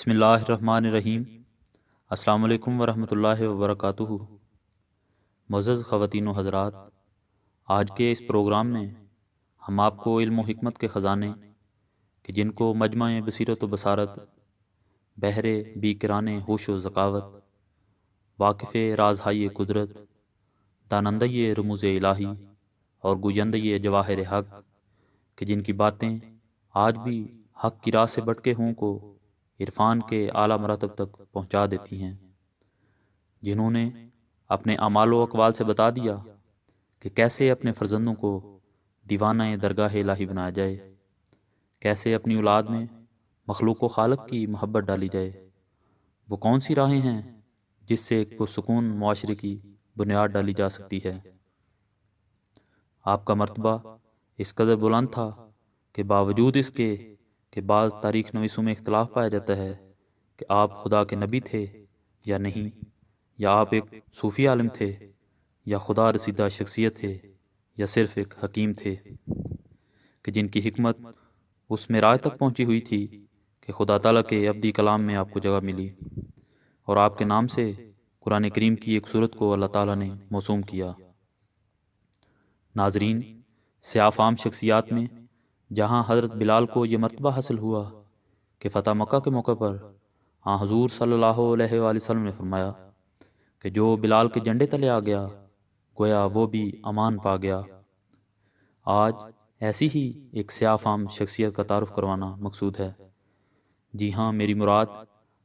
بسم اللہ الرحمن الرحیم۔ السلام علیکم ورحمۃ اللہ وبرکاتہ۔ معزز خواتین و حضرات، آج کے اس پروگرام میں ہم آپ کو علم و حکمت کے خزانے کہ جن کو مجمع بصیرت و بصارت، بحر بیکران ہوش و ذکاوت، واقف رازہائی قدرت، دانندہ رموز الہی اور گویندہ جواہر حق کہ جن کی باتیں آج بھی حق کی راہ سے بٹکے ہوں کو عرفان کے اعلیٰ مراتب تک پہنچا دیتی ہیں، جنہوں نے اپنے اعمال و اقوال سے بتا دیا کہ کیسے اپنے فرزندوں کو دیوانہ درگاہ الہی بنایا جائے، کیسے اپنی اولاد میں مخلوق و خالق کی محبت ڈالی جائے، وہ کون سی راہیں ہیں جس سے ایک پرسکون معاشرے کی بنیاد ڈالی جا سکتی ہے۔ آپ کا مرتبہ اس قدر بلند تھا کہ باوجود اس کے کہ بعض تاریخ نویسوں میں اختلاف پایا جاتا ہے کہ آپ خدا کے نبی تھے یا نہیں، یا آپ ایک صوفی عالم تھے، یا خدا رسیدہ شخصیت تھے، یا صرف ایک حکیم تھے، کہ جن کی حکمت اس معراج تک پہنچی ہوئی تھی کہ خدا تعالیٰ کے ابدی کلام میں آپ کو جگہ ملی، اور آپ کے نام سے قرآن کریم کی ایک صورت کو اللہ تعالیٰ نے موسوم کیا۔ ناظرین، سیاہ فام شخصیات میں جہاں حضرت بلال کو یہ مرتبہ حاصل ہوا کہ فتح مکہ کے موقع پر حضور صلی اللہ علیہ وآلہ وسلم نے فرمایا کہ جو بلال کے جھنڈے تلے آ گیا گویا وہ بھی امان پا گیا، آج ایسی ہی ایک سیاہ فام شخصیت کا تعارف کروانا مقصود ہے۔ جی ہاں، میری مراد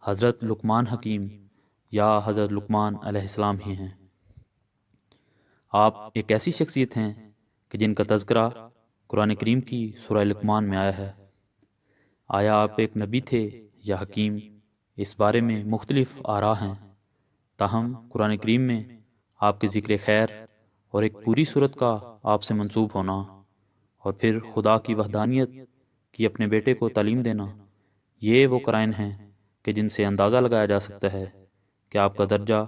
حضرت لقمان حکیم یا حضرت لقمان علیہ السلام ہی ہیں۔ آپ ایک ایسی شخصیت ہیں کہ جن کا تذکرہ قرآن کریم کی سورہ لقمان میں آیا ہے۔ آیا آپ ایک نبی تھے یا حکیم، اس بارے میں مختلف آراء ہیں، تاہم قرآن کریم میں آپ کے ذکر خیر اور ایک پوری صورت کا آپ سے منسوب ہونا، اور پھر خدا کی وحدانیت کی اپنے بیٹے کو تعلیم دینا، یہ وہ قرائن ہیں کہ جن سے اندازہ لگایا جا سکتا ہے کہ آپ کا درجہ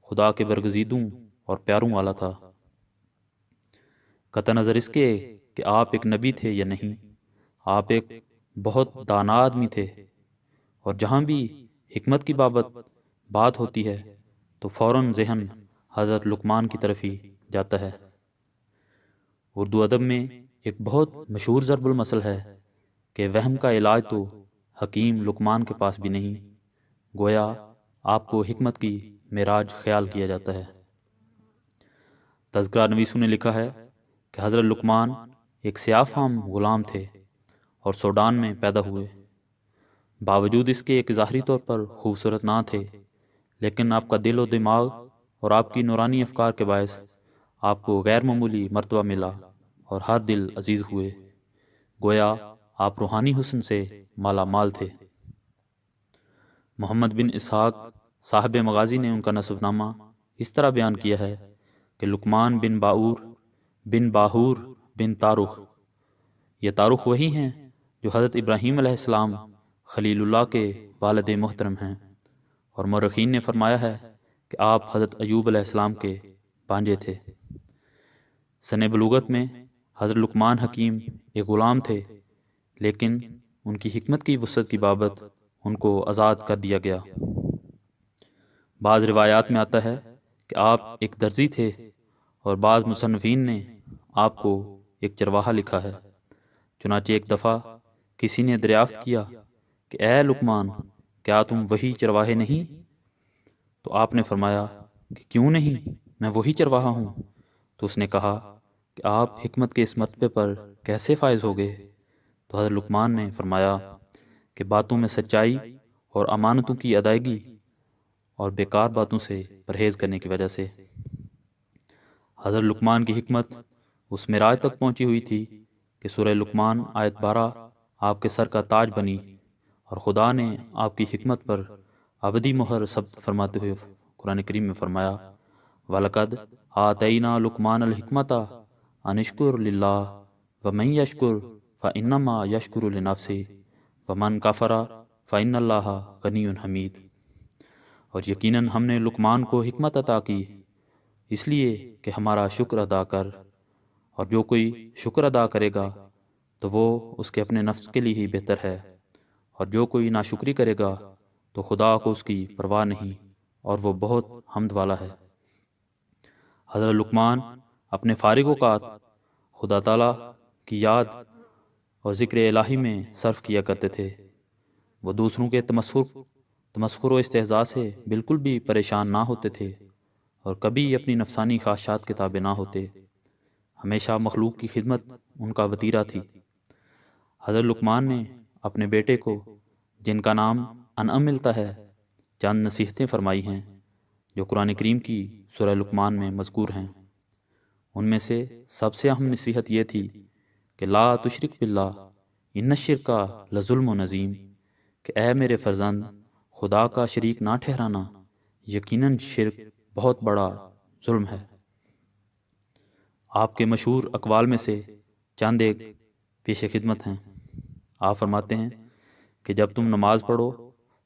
خدا کے برگزیدوں اور پیاروں والا تھا۔ قطع نظر اس کے کہ آپ ایک نبی تھے یا نہیں، آپ ایک بہت دانا آدمی تھے، اور جہاں بھی حکمت کی بات ہوتی ہے تو فوراً ذہن حضرت لقمان کی طرف ہی جاتا ہے۔ اردو ادب میں ایک بہت مشہور ضرب المثل ہے کہ وہم کا علاج تو حکیم لقمان کے پاس بھی نہیں، گویا آپ کو حکمت کی معراج خیال کیا جاتا ہے۔ تذکرہ نویسوں نے لکھا ہے کہ حضرت لقمان ایک سیاہ فام غلام تھے اور سوڈان میں پیدا ہوئے۔ باوجود اس کے ایک ظاہری طور پر خوبصورت نہ تھے، لیکن آپ کا دل و دماغ اور آپ کی نورانی افکار کے باعث آپ کو غیر معمولی مرتبہ ملا اور ہر دل عزیز ہوئے، گویا آپ روحانی حسن سے مالا مال تھے۔ محمد بن اسحاق صاحب مغازی نے ان کا نسب نامہ اس طرح بیان کیا ہے کہ لقمان بن باہور بن تارخ، یہ تارخ وہی ہیں جو حضرت ابراہیم علیہ السلام خلیل اللہ کے والد محترم ہیں، اور مورخین نے فرمایا ہے کہ آپ حضرت ایوب علیہ السلام کے بانجے تھے۔ سن بلوغت میں حضرت لقمان حکیم ایک غلام تھے، لیکن ان کی حکمت کی وسعت کی بابت ان کو آزاد کر دیا گیا۔ بعض روایات میں آتا ہے کہ آپ ایک درزی تھے، اور بعض مصنفین نے آپ کو ایک چرواہا لکھا ہے۔ چنانچہ ایک دفعہ کسی نے دریافت کیا کہ اے لقمان، کیا تم وہی چرواہے نہیں؟ تو آپ نے فرمایا کہ کیوں نہیں، میں وہی چرواہا ہوں۔ تو اس نے کہا کہ آپ حکمت کے اس مرتبے پر کیسے فائز ہو گئے؟ تو حضرت لقمان نے فرمایا کہ باتوں میں سچائی اور امانتوں کی ادائیگی اور بیکار باتوں سے پرہیز کرنے کی وجہ سے۔ حضرت لقمان کی حکمت اس معراج تک پہنچی ہوئی تھی کہ سورہ لقمان آیت 12 آپ کے سر کا تاج بنی، اور خدا نے آپ کی حکمت پر ابدی مہر ثبت فرماتے ہوئے قرآن کریم میں فرمایا وَلَقَدْ آتَيْنَا لُقْمَانَ الْحِكْمَةَ أَنِ اشْكُرْ لِلَّهِ وَمَن يَشْكُرْ فَإِنَّمَا يَشْكُرُ لِنَفْسِهِ وَمَن كَفَرَ فَإِنَّ اللَّهَ غَنِيٌّ حَمِيدٌ۔ اور یقیناً ہم نے لقمان کو حکمت عطا کی اس لیے کہ ہمارا شکر ادا کر، اور جو کوئی شکر ادا کرے گا تو وہ اس کے اپنے نفس کے لیے ہی بہتر ہے، اور جو کوئی ناشکری کرے گا تو خدا کو اس کی پرواہ نہیں اور وہ بہت حمد والا ہے۔ حضرت لقمان اپنے فارغ اوقات خدا تعالیٰ کی یاد اور ذکر الہی میں صرف کیا کرتے تھے۔ وہ دوسروں کے تمسخر و استہزاء سے بالکل بھی پریشان نہ ہوتے تھے اور کبھی اپنی نفسانی خواہشات کے تابع نہ ہوتے۔ ہمیشہ مخلوق کی خدمت ان کا وتیرہ تھی۔ حضرت لقمان نے اپنے بیٹے کو، جن کا نام انعم ملتا ہے، چند نصیحتیں فرمائی ہیں جو قرآن کریم کی سورہ لقمان میں مذکور ہیں۔ ان میں سے سب سے اہم نصیحت یہ تھی کہ لا تشرک باللہ ان الشرک لظلم و نظیم، کہ اے میرے فرزند، خدا کا شریک نہ ٹھہرانا یقیناً شرک بہت بڑا ظلم ہے۔ آپ کے مشہور اقوال میں سے چند ایک پیش خدمت ہیں۔ آپ فرماتے ہیں کہ جب تم نماز پڑھو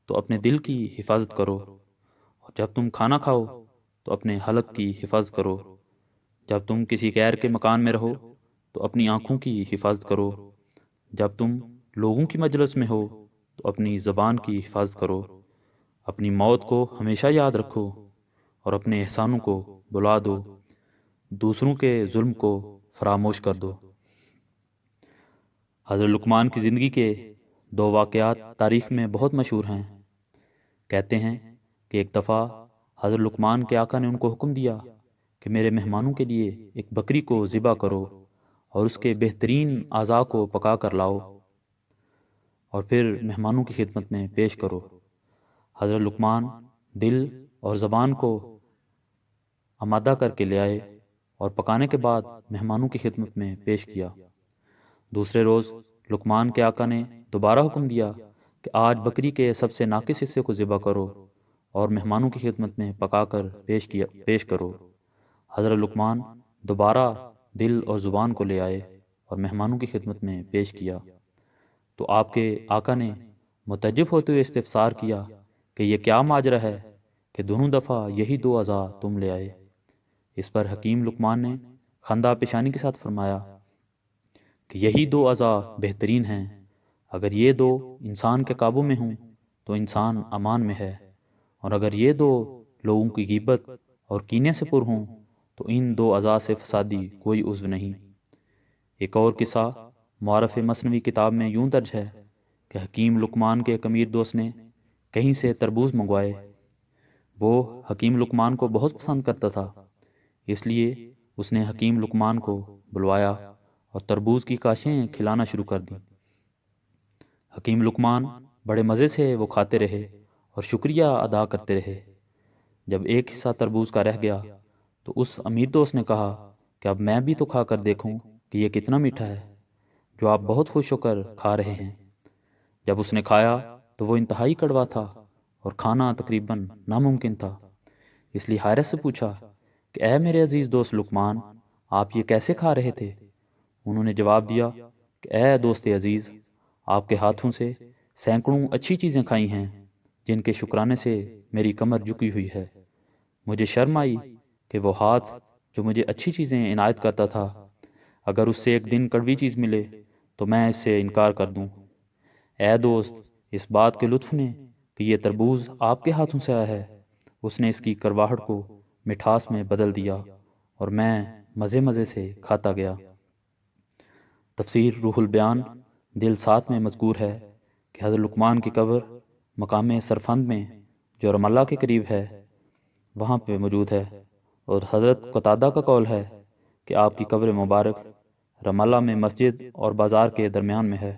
تو اپنے دل کی حفاظت کرو، اور جب تم کھانا کھاؤ تو اپنے حلق کی حفاظت کرو، جب تم کسی غیر کے مکان میں رہو تو اپنی آنکھوں کی حفاظت کرو، جب تم لوگوں کی مجلس میں ہو تو اپنی زبان کی حفاظت کرو، اپنی موت کو ہمیشہ یاد رکھو اور اپنے احسانوں کو بلا دو، دوسروں کے ظلم کو فراموش کر دو۔ حضرت لقمان کی زندگی کے دو واقعات تاریخ میں بہت مشہور ہیں۔ کہتے ہیں کہ ایک دفعہ حضرت لقمان کے آقا نے ان کو حکم دیا کہ میرے مہمانوں کے لیے ایک بکری کو ذبح کرو اور اس کے بہترین اعضاء کو پکا کر لاؤ اور پھر مہمانوں کی خدمت میں پیش کرو۔ حضرت لقمان دل اور زبان کو آمادہ کر کے لے آئے اور پکانے کے بعد مہمانوں کی خدمت میں پیش کیا۔ دوسرے روز لقمان کے آقا نے دوبارہ حکم دیا کہ آج بکری کے سب سے ناقص حصے کو ذبح کرو اور مہمانوں کی خدمت میں پکا کر پیش کرو۔ حضرت لقمان دوبارہ دل اور زبان کو لے آئے اور مہمانوں کی خدمت میں پیش کیا تو آپ کے آقا نے متعجب ہوتے ہوئے استفسار کیا کہ یہ کیا ماجرا ہے کہ دونوں دفعہ یہی دو اعضاء تم لے آئے؟ اس پر حکیم لقمان نے خندہ پیشانی کے ساتھ فرمایا کہ یہی دو اعضاء بہترین ہیں، اگر یہ دو انسان کے قابو میں ہوں تو انسان امان میں ہے، اور اگر یہ دو لوگوں کی غیبت اور کینے سے پر ہوں تو ان دو اعضاء سے فسادی کوئی عضو نہیں۔ ایک اور قصہ معارف مثنوی کتاب میں یوں درج ہے کہ حکیم لقمان کے ایک امیر دوست نے کہیں سے تربوز منگوائے۔ وہ حکیم لقمان کو بہت پسند کرتا تھا، اس لیے اس نے حکیم لقمان کو بلوایا اور تربوز کی کاشیں کھلانا شروع کر دیں۔ حکیم لقمان بڑے مزے سے وہ کھاتے رہے اور شکریہ ادا کرتے رہے۔ جب ایک حصہ تربوز کا رہ گیا تو اس امیر دوست نے کہا کہ اب میں بھی تو کھا کر دیکھوں کہ یہ کتنا میٹھا ہے جو آپ بہت خوش ہو کر کھا رہے ہیں۔ جب اس نے کھایا تو وہ انتہائی کڑوا تھا اور کھانا تقریباً ناممکن تھا، اس لیے حیرت سے پوچھا کہ اے میرے عزیز دوست لقمان، آپ یہ کیسے کھا رہے تھے؟ انہوں نے جواب دیا کہ اے دوست عزیز، آپ کے ہاتھوں سے سینکڑوں اچھی چیزیں کھائی ہیں جن کے شکرانے سے میری کمر جھکی ہوئی ہے۔ مجھے شرم آئی کہ وہ ہاتھ جو مجھے اچھی چیزیں عنایت کرتا تھا، اگر اس سے ایک دن کڑوی چیز ملے تو میں اس سے انکار کر دوں۔ اے دوست، اس بات کے لطف نے کہ یہ تربوز آپ کے ہاتھوں سے آیا ہے، اس نے اس کی کرواہٹ کو مٹھاس میں بدل دیا اور میں مزے مزے سے کھاتا گیا۔ تفسیر روح البیان جلد 7 میں مذکور ہے کہ حضرت لقمان کی قبر مقام سرفند میں جو رمالہ کے قریب ہے وہاں پہ موجود ہے، اور حضرت قتادہ کا قول ہے کہ آپ کی قبر مبارک رمالہ میں مسجد اور بازار کے درمیان میں ہے،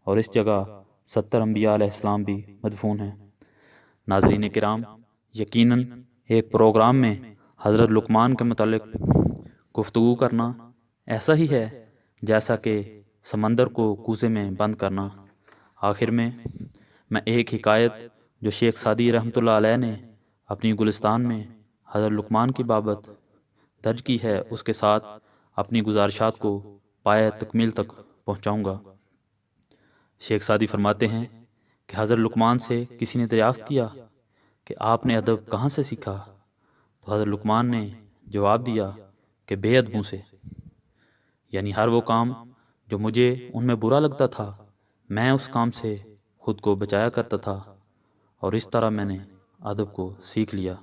اور اس جگہ 70 انبیاء علیہ السلام بھی مدفون ہیں۔ ناظرین کرام، یقیناً ایک پروگرام میں حضرت لقمان کے متعلق گفتگو کرنا ایسا ہی ہے جیسا کہ سمندر کو کوزے میں بند کرنا۔ آخر میں ایک حکایت جو شیخ سعدی رحمۃ اللہ علیہ نے اپنی گلستان میں حضرت لقمان کی بابت درج کی ہے اس کے ساتھ اپنی گزارشات کو پایہ تکمیل تک پہنچاؤں گا۔ شیخ سعدی فرماتے ہیں کہ حضرت لقمان سے کسی نے دریافت کیا کہ آپ نے ادب کہاں سے سیکھا؟ تو حضرت لقمان نے جواب دیا کہ بے ادبوں سے، یعنی ہر وہ کام جو مجھے ان میں برا لگتا تھا میں اس کام سے خود کو بچایا کرتا تھا، اور اس طرح میں نے ادب کو سیکھ لیا۔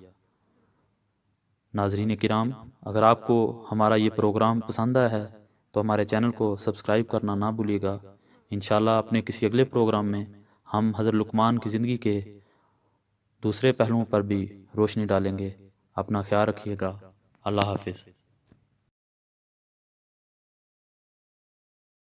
ناظرین کرام، اگر آپ کو ہمارا یہ پروگرام پسند آیا ہے تو ہمارے چینل کو سبسکرائب کرنا نہ بھولیے گا۔ انشاءاللہ اپنے کسی اگلے پروگرام میں ہم حضرت لقمان کی زندگی کے دوسرے پہلوؤں پر بھی روشنی ڈالیں گے۔ اپنا خیال رکھیے گا۔ اللہ حافظ۔